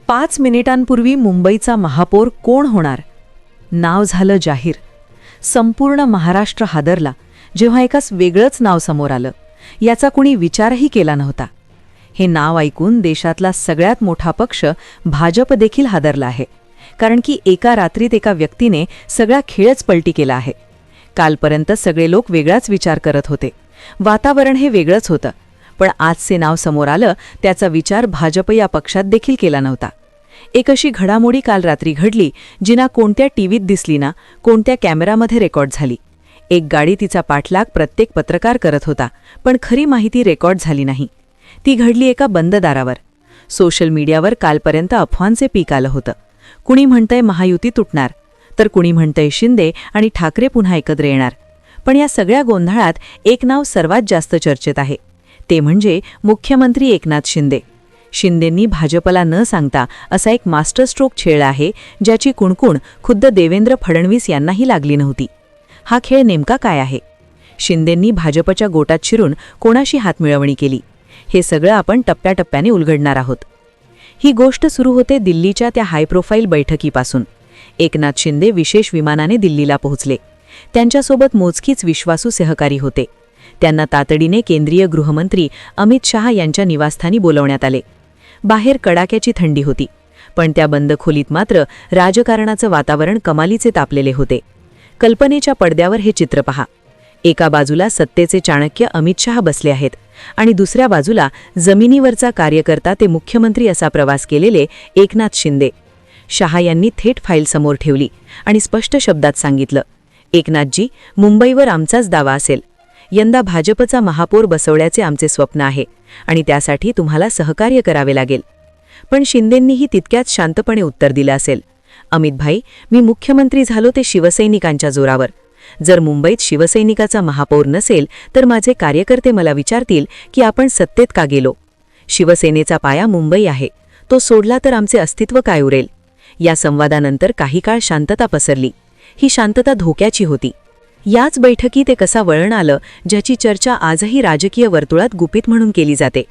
5 मिनिटांपूर्वी मुंबईचा महापौर कोण होणार? नाव झालं जाहीर. संपूर्ण महाराष्ट्र हादरला जेव्हा एकाच वेगळंच नाव समोर आलं. याचा कुणी विचारही केला नव्हता. हे नाव ऐकून देशातला सगळ्यात मोठा पक्ष भाजप देखील हादरला आहे. कारण की एका रात्रीत एका व्यक्तीने सगळा खेळच पलटी केला आहे. कालपर्यंत सगळे लोक वेगळाच विचार करत होते. वातावरण हे वेगळंच होतं. पण आजचे नाव समोर आलं त्याचा विचार भाजप या पक्षात देखील केला नव्हता. एक अशी घडामोडी काल रात्री घडली जी ना कोणत्या टीव्हीत दिसली ना कोणत्या कॅमेरामध्ये रेकॉर्ड झाली. एक गाडी तिचा पाठलाग प्रत्येक पत्रकार करत होता, पण खरी माहिती रेकॉर्ड झाली नाही. ती घडली एका बंद दारावर. सोशल मीडियावर कालपर्यंत अफवांचे पीक आलं होतं. कुणी म्हणतंय महायुती तुटणार, तर कुणी म्हणतंय शिंदे आणि ठाकरे पुन्हा एकत्र येणार. पण या सगळ्या गोंधळात एक नाव सर्वात जास्त चर्चेत आहे. ते म्हणजे मुख्यमंत्री एकनाथ शिंदे. शिंदेंनी भाजपला न सांगता असा एक मास्टर स्ट्रोक खेळला आहे, ज्याची कुणकुण खुद्द देवेंद्र फडणवीस यांनाही लागली नव्हती. हा खेळ नेमका काय आहे? शिंदेंनी भाजपच्या गोटात शिरून कोणाशी हातमिळवणी केली? हे सगळं आपण टप्प्याटप्प्याने उलगडणार आहोत. ही गोष्ट सुरू होते दिल्लीच्या त्या हाय प्रोफाईल बैठकीपासून. एकनाथ शिंदे विशेष विमानाने दिल्लीला पोहोचले. त्यांच्यासोबत मोजकीच विश्वासू सहकारी होते. त्यांना तातडीने केंद्रीय गृहमंत्री अमित शहा यांच्या निवासस्थानी बोलवण्यात आले. बाहेर कडाक्याची थंडी होती, पण त्या बंद खोलीत मात्र राजकारणाचं वातावरण कमालीचे तापलेले होते. कल्पनेच्या पडद्यावर हे चित्र पहा. एका बाजूला सत्तेचे चाणक्य अमित शहा बसले आहेत आणि दुसऱ्या बाजूला जमिनीवरचा कार्यकर्ता ते मुख्यमंत्री असा प्रवास केलेले एकनाथ शिंदे. शहा यांनी थेट फाईल समोर ठेवली आणि स्पष्ट शब्दात सांगितलं, एकनाथजी, मुंबईवर आमचाच दावा असेल. यंदा भाजपचा महापौर बसवण्याचे आमचे स्वप्न आहे आणि त्यासाठी तुम्हाला सहकार्य करावे लागेल. पण शिंदेंनीही तितक्याच शांतपणे उत्तर दिलं असेल, अमितभाई, मी मुख्यमंत्री झालो ते शिवसैनिकांच्या जोरावर. जर मुंबईत शिवसैनिकाचा महापौर नसेल तर माझे कार्यकर्ते मला विचारतील की आपण सत्तेत का गेलो. शिवसेनेचा पाया मुंबई आहे, तो सोडला तर आमचे अस्तित्व काय उरेल? या संवादानंतर काही काळ शांतता पसरली. ही शांतता धोक्याची होती. याच बैठकीत एक कसा वळण आलं ज्याची चर्चा आजही राजकीय वर्तुळात गुपित म्हणून केली जाते.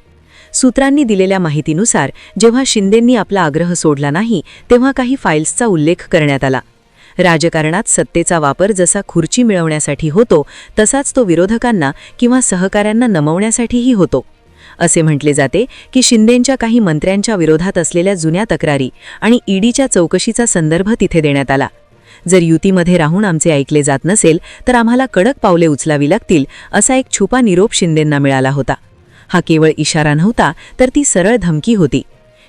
सूत्रांनी दिलेल्या माहितीनुसार जेव्हा शिंदेंनी आपला आग्रह सोडला नाही तेव्हा काही फाईल्सचा उल्लेख करण्यात आला. राजकारणात सत्तेचा वापर जसा खुर्ची मिळवण्यासाठी होतो तसाच तो विरोधकांना किंवा सहकाऱ्यांना नमवण्यासाठीही होतो. असे म्हटले जाते की शिंदेंच्या काही मंत्र्यांच्या विरोधात असलेल्या जुन्या तक्रारी आणि ईडीच्या चौकशीचा संदर्भ तिथे देण्यात आला. जर युतीमध्ये राहून आमचे ऐकले जात नसेल तर आम्हाला कडक पावले उचलावी लागतील, असा एक छुपा निरोप शिंदेंना मिळाला होता. हा केवळ इशारा नव्हता, तर ती सरळ धमकी होती.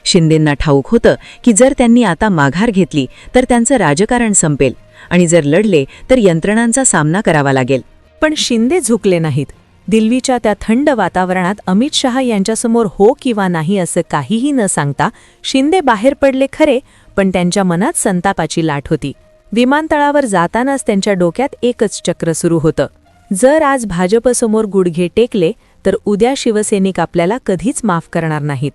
शिंदेंना ठाऊक होतं की जर त्यांनी आता माघार घेतली तर त्यांचं राजकारण संपेल आणि जर लढले तर यंत्रणांचा सामना करावा लागेल. पण शिंदे झुकले नाहीत. दिल्लीच्या त्या थंड वातावरणात अमित शहा यांच्यासमोर हो किंवा नाही असं काहीही न सांगता शिंदे बाहेर पडले खरे, पण त्यांच्या मनात संतापाची लाट होती. विमानतळावर जातानाच त्यांच्या डोक्यात एकच चक्र सुरू होतं. जर आज भाजपसमोर गुडघे टेकले तर उद्या शिवसैनिक आपल्याला कधीच माफ करणार नाहीत.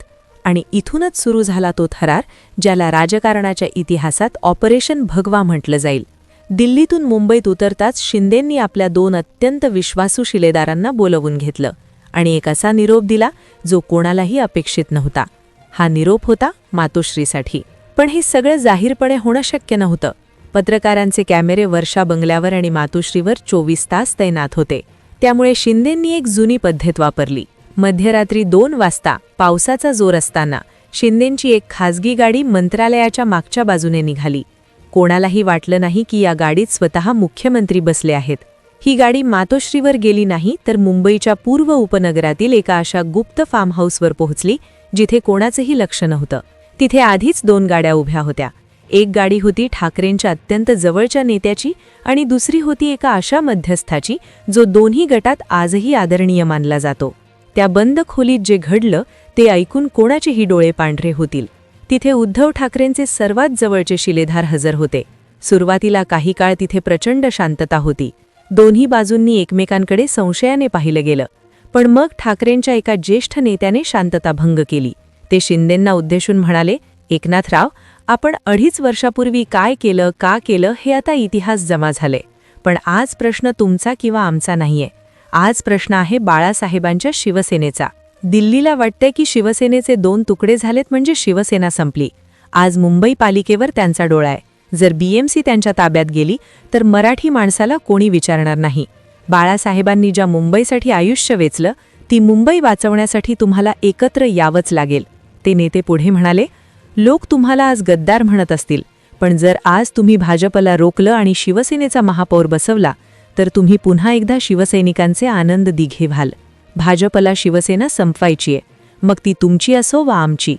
आणि इथूनच सुरू झाला तो थरार ज्याला राजकारणाच्या इतिहासात ऑपरेशन भगवा म्हटलं जाईल. दिल्लीतून मुंबईत उतरताच शिंदेंनी आपल्या 2 अत्यंत विश्वासू शिलेदारांना बोलवून घेतलं आणि एक असा निरोप दिला जो कोणालाही अपेक्षित नव्हता. हा निरोप होता मातोश्रीसाठी. पण हे सगळं जाहीरपणे होणं शक्य नव्हतं. पत्रकारांचे कॅमेरे वर्षा बंगल्यावर आणि मातोश्रीवर 24 तास तैनात होते. त्यामुळे शिंदेंनी एक जुनी पद्धत वापरली. मध्यरात्री 2 वाजता पावसाचा जोर असताना शिंदेंची एक खासगी गाडी मंत्रालयाच्या मागच्या बाजूने निघाली. कोणालाही वाटलं नाही की या गाडीत स्वतः मुख्यमंत्री बसले आहेत. ही गाडी मातोश्रीवर गेली नाही तर मुंबईच्या पूर्व उपनगरातील एका अशा गुप्त फार्म हाऊसवर पोहोचली जिथे कोणाचंही लक्ष नव्हतं. तिथे आधीच 2 गाड्या उभ्या होत्या. एक गाडी होती ठाकरेंच्या अत्यंत जवळच्या नेत्याची आणि दुसरी होती एका अशा मध्यस्थाची जो दोन्ही गटात आजही आदरणीय मानला जातो. त्या बंद खोलीत जे घडलं ते ऐकून कोणाचेही डोळे पांढरे होतील. तिथे उद्धव ठाकरेंचे सर्वात जवळचे शिलेधार हजर होते. सुरुवातीला काही काळ तिथे प्रचंड शांतता होती. दोन्ही बाजूंनी एकमेकांकडे संशयाने पाहिलं गेलं. पण मग ठाकरेंच्या एका ज्येष्ठ नेत्याने शांतता भंग केली. ते शिंदेंना उद्देशून म्हणाले, एकनाथराव, आपण 2.5 वर्षापूर्वी काय केलं, का केलं हे आता इतिहास जमा झाले. पण आज प्रश्न तुमचा किंवा आमचा नाहीये. आज प्रश्न आहे बाळासाहेबांच्या शिवसेनेचा. दिल्लीला वाटतंय की शिवसेनेचे 2 तुकडे झालेत म्हणजे शिवसेना संपली. आज मुंबई पालिकेवर त्यांचा डोळा आहे. जर BMC त्यांच्या ताब्यात गेली तर मराठी माणसाला कोणी विचारणार नाही. बाळासाहेबांनी ज्या मुंबईसाठी आयुष्य वेचलं, ती मुंबई वाचवण्यासाठी तुम्हाला एकत्र यावंच लागेल. ते नेते पुढे म्हणाले, लोक तुम्हाला आज गद्दार म्हणत असतील, पण जर आज तुम्ही भाजपला रोखलं आणि शिवसेनेचा महापौर बसवला तर तुम्ही पुन्हा एकदा शिवसैनिकांचे आनंद दिघे व्हाल. भाजपला शिवसेना संपवायची आहे, मग ती तुमची असो वा आमची.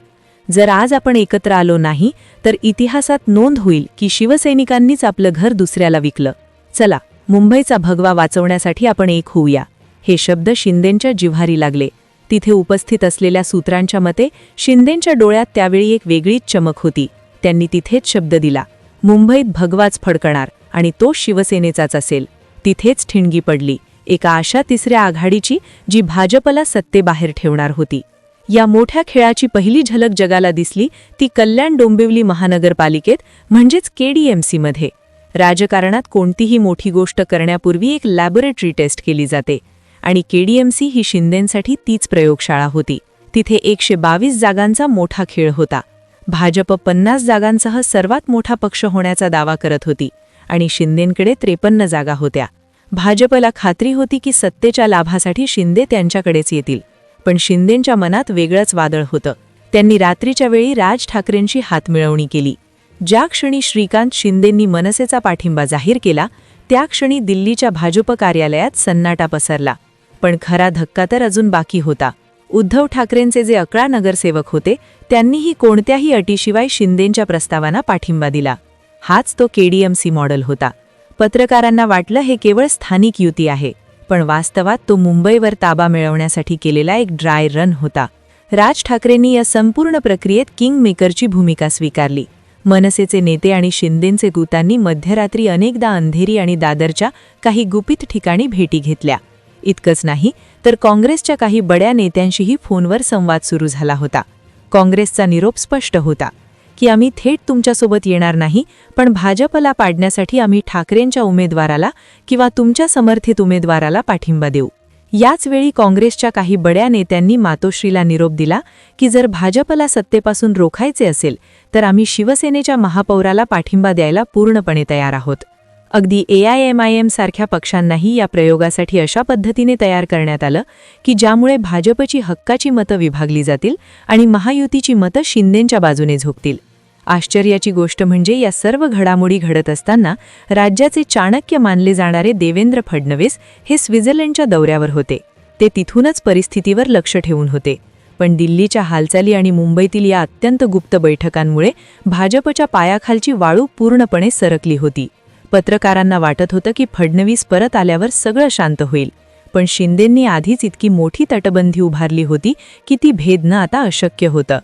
जर आज आपण एकत्र आलो नाही तर इतिहासात नोंद होईल की शिवसैनिकांनीच आपलं घर दुसऱ्याला विकलं. चला, मुंबईचा भगवा वाचवण्यासाठी आपण एक होऊया. हे शब्द शिंदेंच्या जिव्हारी लागले. तिथे उपस्थित असलेल्या सूत्रांच्या मते शिंदेंच्या डोळ्यात त्यावेळी एक वेगळीच चमक होती. त्यांनी तिथेच शब्द दिला, मुंबईत भगवाच फडकणार आणि तो शिवसेनेचाच असेल. तिथेच ठिणगी पडली एका अशा तिसऱ्या आघाडीची जी भाजपला सत्तेबाहेर ठेवणार होती. या मोठ्या खेळाची पहिली झलक जगाला दिसली ती कल्याण डोंबिवली महानगरपालिकेत, म्हणजेच KDMC मध्ये. राजकारणात कोणतीही मोठी गोष्ट करण्यापूर्वी एक लॅबोरेटरी टेस्ट केली जाते आणि KDMC ही शिंदेंसाठी तीच प्रयोगशाळा होती. तिथे 122 जागांचा मोठा खेळ होता. भाजप 50 जागांसह सर्वात मोठा पक्ष होण्याचा दावा करत होती आणि शिंदेंकडे 53 जागा होत्या. भाजपला खात्री होती की सत्तेच्या लाभासाठी शिंदे त्यांच्याकडेच येतील, पण शिंदेंच्या मनात वेगळंच वादळ होतं. त्यांनी रात्रीच्या वेळी राज ठाकरेंची हातमिळवणी केली. ज्या क्षणी श्रीकांत शिंदेंनी मनसेचा पाठिंबा जाहीर केला त्या क्षणी दिल्लीच्या भाजप कार्यालयात सन्नाटा पसरला. पण खरा धक्का तर अजून बाकी होता. उद्धव ठाकरेंचे जे 11 नगरसेवक होते त्यांनीही कोणत्याही अटीशिवाय शिंदेंच्या प्रस्तावांना पाठिंबा दिला. हाच तो KDMC मॉडेल होता. पत्रकारांना वाटलं हे केवळ स्थानिक युती आहे, पण वास्तवात तो मुंबईवर ताबा मिळवण्यासाठी केलेला एक ड्राय रन होता. राज ठाकरेंनी या संपूर्ण प्रक्रियेत किंगमेकरची भूमिका स्वीकारली. मनसेचे नेते आणि शिंदेंचे गुतांनी मध्यरात्री अनेकदा अंधेरी आणि दादरच्या काही गुपित ठिकाणी भेटी घेतल्या. इतकंच नाही तर काँग्रेसच्या काही बड्या नेत्यांशीही फोनवर संवाद सुरू झाला होता. काँग्रेसचा निरोप स्पष्ट होता की आम्ही थेट तुमच्यासोबत येणार नाही, पण भाजपला पाडण्यासाठी आम्ही ठाकरेंच्या उमेदवाराला किंवा तुमच्या समर्थित उमेदवाराला पाठिंबा देऊ. याचवेळी काँग्रेसच्या काही बड्या नेत्यांनी मातोश्रीला निरोप दिला की जर भाजपला सत्तेपासून रोखायचे असेल तर आम्ही शिवसेनेच्या महापौराला पाठिंबा द्यायला पूर्णपणे तयार आहोत. अगदी AIMIM सारख्या पक्षांनाही या प्रयोगासाठी अशा पद्धतीने तयार करण्यात आलं की ज्यामुळे भाजपची हक्काची मतं विभागली जातील आणि महायुतीची मतं शिंदेंच्या बाजूने झोकतील. आश्चर्याची गोष्ट म्हणजे या सर्व घडामोडी घडत असताना राज्याचे चाणक्य मानले जाणारे देवेंद्र फडणवीस हे स्वित्झर्लंडच्या दौऱ्यावर होते. ते तिथूनच परिस्थितीवर लक्ष ठेवून होते. पण दिल्लीच्या हालचाली आणि मुंबईतील या अत्यंत गुप्त बैठकांमुळे भाजपच्या पायाखालची वाळू पूर्णपणे सरकली होती. पत्रकारांना वाटत होतं की फडणवीस परत आल्यावर सगळं शांत होईल, पण शिंदेंनी आधीच इतकी मोठी तटबंदी उभारली होती की ती भेदणं आता अशक्य होतं.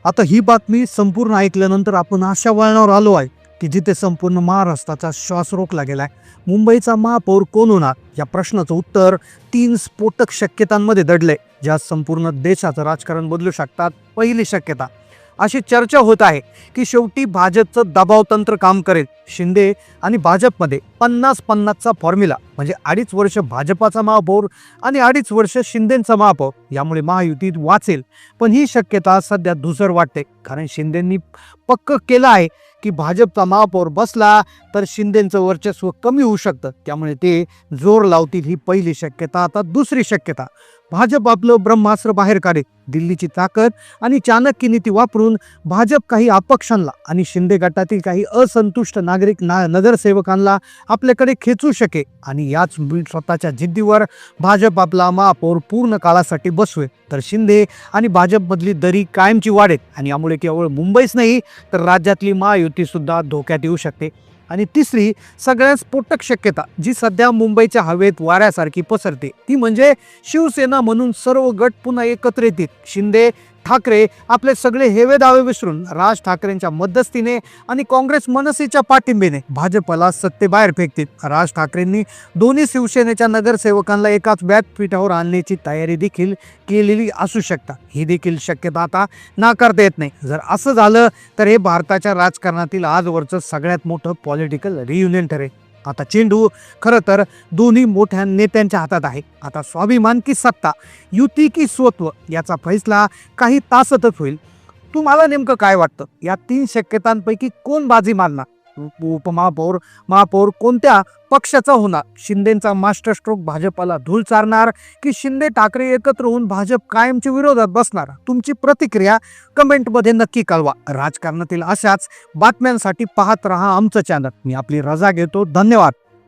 आता ही बातमी संपूर्ण ऐकल्यानंतर आपण अशा वळणावर आलो आहे की जिथे संपूर्ण महाराष्ट्राचा श्वास रोखला गेलाय. मुंबईचा महापौर कोण होणार या प्रश्नाचं उत्तर 3 स्फोटक शक्यतांमध्ये दडलंय, ज्या संपूर्ण देशाचं राजकारण बदलू शकतात. पहिली शक्यता, अशी चर्चा होत आहे की शेवटी भाजपचं दबावतंत्र काम करेल. शिंदे आणि भाजपमध्ये 50-50चा फॉर्म्युला, म्हणजे 2.5 वर्ष भाजपाचा महापौर आणि 2.5 वर्ष शिंदेंचा महापौर, यामुळे महायुतीत वाचेल. पण ही शक्यता सध्या धुसर वाटते, कारण शिंदेंनी पक्क केलं आहे की भाजपचा महापौर बसला तर शिंदेंचं वर्चस्व कमी होऊ शकतं, त्यामुळे ते जोर लावतील. ही पहिली शक्यता. आता दुसरी शक्यता, भाजप आपलं ब्रह्मास्त्र बाहेर काढेल. दिल्लीची ताकद आणि चाणक्य नीती वापरून भाजप काही अपक्षांना आणि शिंदे गटातील काही असंतुष्ट नगरसेवकांना आपल्याकडे खेचू शके आणि याच स्वतःच्या जिद्दीवर भाजप आपला महापौर पूर्ण काळासाठी बसवेल. तर शिंदे आणि भाजपमधली दरी कायमची वाढेल आणि यामुळे केवळ मुंबईच नाही तर राज्यातली महायुती सुद्धा धोक्यात येऊ शकते. आणि तिसरी सगळ्यात स्फोटक शक्यता, जी सध्या मुंबईच्या हवेत वाऱ्यासारखी पसरते, ती म्हणजे शिवसेना म्हणून सर्व गट पुन्हा एकत्र येतील. शिंदे ठाकरे आपले सगळे हेवे दावे विसरून राज ठाकरेंच्या मध्यस्थीने आणि काँग्रेस मनसेच्या पाठिंबेने भाजपला सत्तेबाहेर फेकतील. राज ठाकरेंनी दोन्ही शिवसेनेच्या नगरसेवकांना एकाच व्यासपीठावर आणण्याची तयारी देखील केलेली असू शकता. ही देखील शक्यता आता नाकारता येत नाही. जर असं झालं तर हे भारताच्या राजकारणातील आजवरचं सगळ्यात मोठं पॉलिटिकल रियुनियन ठरेल. आता चेंडू खरं तर दोन्ही मोठ्या नेत्यांच्या हातात आहे. आता स्वाभिमान की सत्ता, युती की स्वत्व, याचा फैसला काही तासातच होईल. तुम्हाला नेमकं काय वाटतं? या 3 शक्यतांपैकी कोण बाजी मारणार? उपमहापौर, महापौर कोणत्या पक्षाचा होणार? शिंदेचा मास्टर स्ट्रोक भाजपला धूळ चारणार की शिंदे ठाकरे एकत्र होऊन भाजप कायमच्या विरोधात बसणार? तुमची प्रतिक्रिया कमेंटमध्ये नक्की कळवा. राजकारणातील अशाच बातम्यांसाठी पाहत रहा आमचं चॅनल. मी आपली रजा घेतो. धन्यवाद.